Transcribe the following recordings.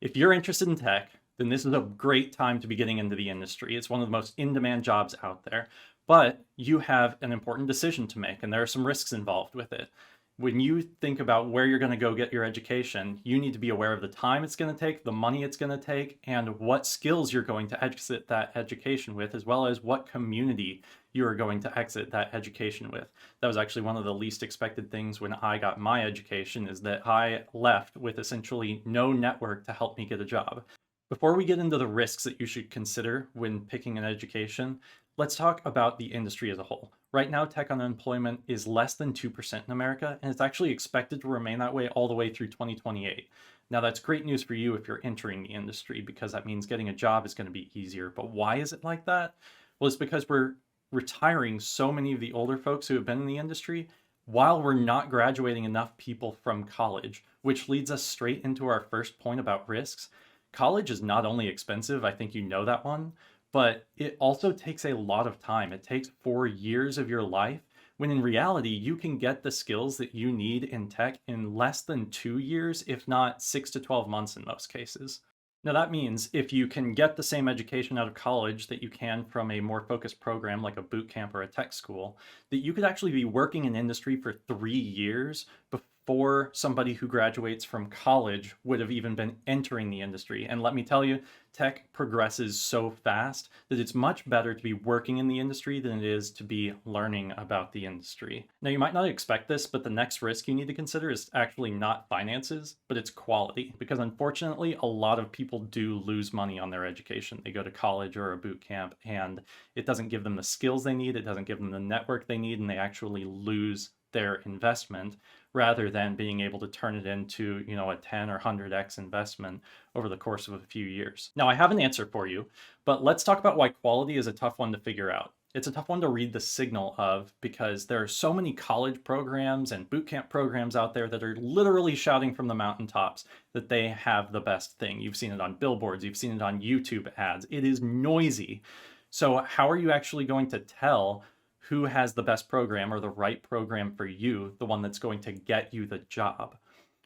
If you're interested in tech, then this is a great time to be getting into the industry. It's one of the most in-demand jobs out there, but you have an important decision to make, and there are some risks involved with it. When you think about where you're going to go get your education, you need to be aware of the time it's going to take, the money it's going to take, and what skills you're going to exit that education with, as well as what community you are going to exit that education with. That was actually one of the least expected things when I got my education, is that I left with essentially no network to help me get a job. Before we get into the risks that you should consider when picking an education, let's talk about the industry as a whole. Right now, tech unemployment is less than 2% in America, and it's actually expected to remain that way all the way through 2028. Now, that's great news for you if you're entering the industry, because that means getting a job is going to be easier. But why is it like that? Well, it's because we're retiring so many of the older folks who have been in the industry while we're not graduating enough people from college, which leads us straight into our first point about risks. College is not only expensive, I think you know that one, but it also takes a lot of time. It takes 4 years of your life, when in reality, you can get the skills that you need in tech in less than 2 years, if not 6 to 12 months in most cases. Now, that means if you can get the same education out of college that you can from a more focused program like a boot camp or a tech school, that you could actually be working in industry for 3 years before somebody who graduates from college would have even been entering the industry. And let me tell you, tech progresses so fast that it's much better to be working in the industry than it is to be learning about the industry. Now, you might not expect this, but the next risk you need to consider is actually not finances, but it's quality. Because unfortunately, a lot of people do lose money on their education. They go to college or a boot camp, and it doesn't give them the skills they need, it doesn't give them the network they need, and they actually lose their investment rather than being able to turn it into, a 10 or 100x investment over the course of a few years. Now, I have an answer for you, but let's talk about why quality is a tough one to figure out. It's a tough one to read the signal of, because there are so many college programs and bootcamp programs out there that are literally shouting from the mountaintops that they have the best thing. You've seen it on billboards, you've seen it on YouTube ads. It is noisy. So how are you actually going to tell who has the best program or the right program for you, the one that's going to get you the job?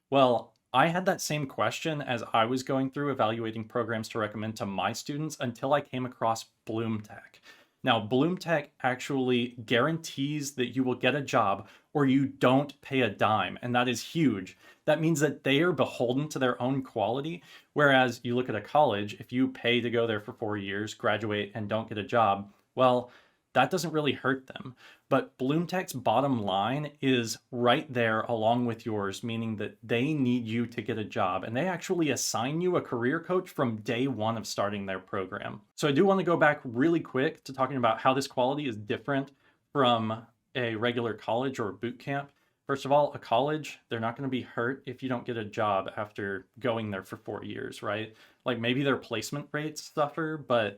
Well, I had that same question as I was going through evaluating programs to recommend to my students until I came across Bootcamp. Now, Bootcamp actually guarantees that you will get a job or you don't pay a dime, and that is huge. That means that they are beholden to their own quality, whereas you look at a college, if you pay to go there for 4 years, graduate, and don't get a job, well, that doesn't really hurt them. But Bootcamp's bottom line is right there along with yours, meaning that they need you to get a job, and they actually assign you a career coach from day one of starting their program. So I do want to go back really quick to talking about how this quality is different from a regular college or boot camp. First of all, a college, they're not going to be hurt if you don't get a job after going there for 4 years, right? Like, maybe their placement rates suffer, but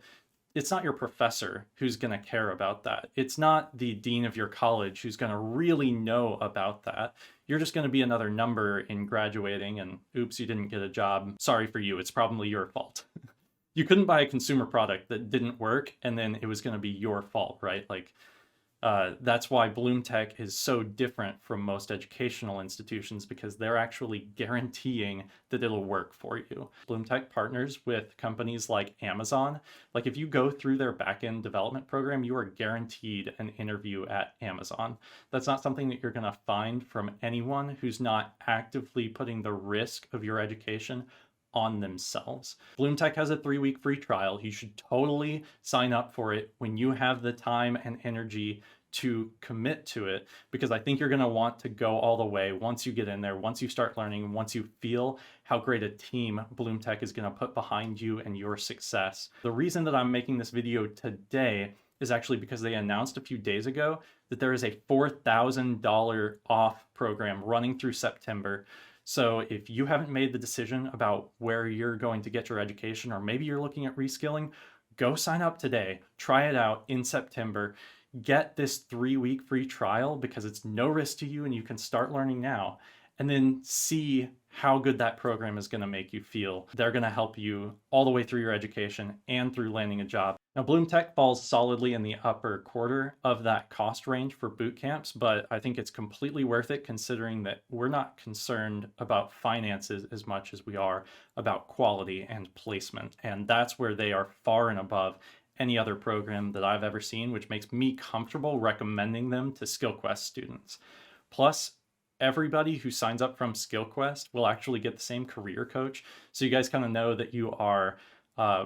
it's not your professor who's going to care about that. It's not the dean of your college who's going to really know about that. You're just going to be another number in graduating, and oops, you didn't get a job. Sorry for you. It's probably your fault. You couldn't buy a consumer product that didn't work, and then it was going to be your fault, right? That's why Bootcamp is so different from most educational institutions, because they're actually guaranteeing that it'll work for you. Bootcamp partners with companies like Amazon. Like, if you go through their backend development program, you are guaranteed an interview at Amazon. That's not something that you're going to find from anyone who's not actively putting the risk of your education on themselves. Bootcamp has a 3-week free trial. You should totally sign up for it when you have the time and energy to commit to it, because I think you're going to want to go all the way once you get in there, once you start learning, once you feel how great a team Bootcamp is going to put behind you and your success. The reason that I'm making this video today is actually because they announced a few days ago that there is a $4,000 off program running through September. So if you haven't made the decision about where you're going to get your education, or maybe you're looking at reskilling, go sign up today. Try it out in September. Get this 3-week free trial, because it's no risk to you and you can start learning now. And then see how good that program is going to make you feel. They're going to help you all the way through your education and through landing a job. Now, Bloom Tech falls solidly in the upper quarter of that cost range for boot camps, but I think it's completely worth it considering that we're not concerned about finances as much as we are about quality and placement. And that's where they are far and above any other program that I've ever seen, which makes me comfortable recommending them to SkillQuest students. Plus, everybody who signs up from SkillQuest will actually get the same career coach. So you guys kind of know that you are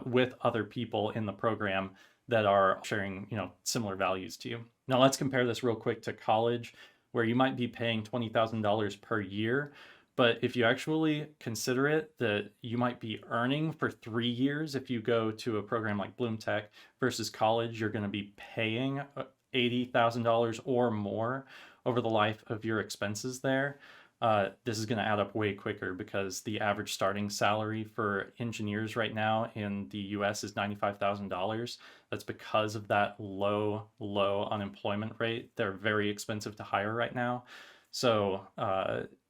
with other people in the program that are sharing, similar values to you. Now let's compare this real quick to college, where you might be paying $20,000 per year. But if you actually consider it, that you might be earning for 3 years if you go to a program like Bloom Tech versus college, you're going to be paying $80,000 or more over the life of your expenses there. This is going to add up way quicker because the average starting salary for engineers right now in the US is $95,000. That's because of that low unemployment rate. They're very expensive to hire right now. So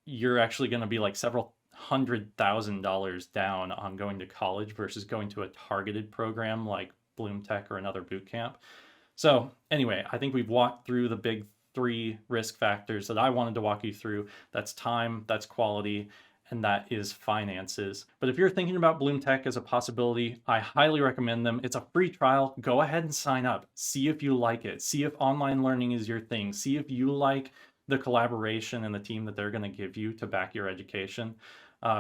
you're actually going to be like several $100,000 down on going to college versus going to a targeted program like Bloom Tech or another boot camp. So anyway, I think we've walked through the big 3 risk factors that I wanted to walk you through. That's time, that's quality, and that is finances. But if you're thinking about Bloom Tech as a possibility, I highly recommend them. It's a free trial. Go ahead and sign up. See if you like it. See if online learning is your thing. See if you like the collaboration and the team that they're going to give you to back your education.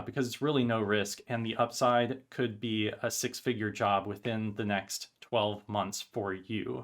Because it's really no risk, and the upside could be a 6-figure job within the next 12 months for you.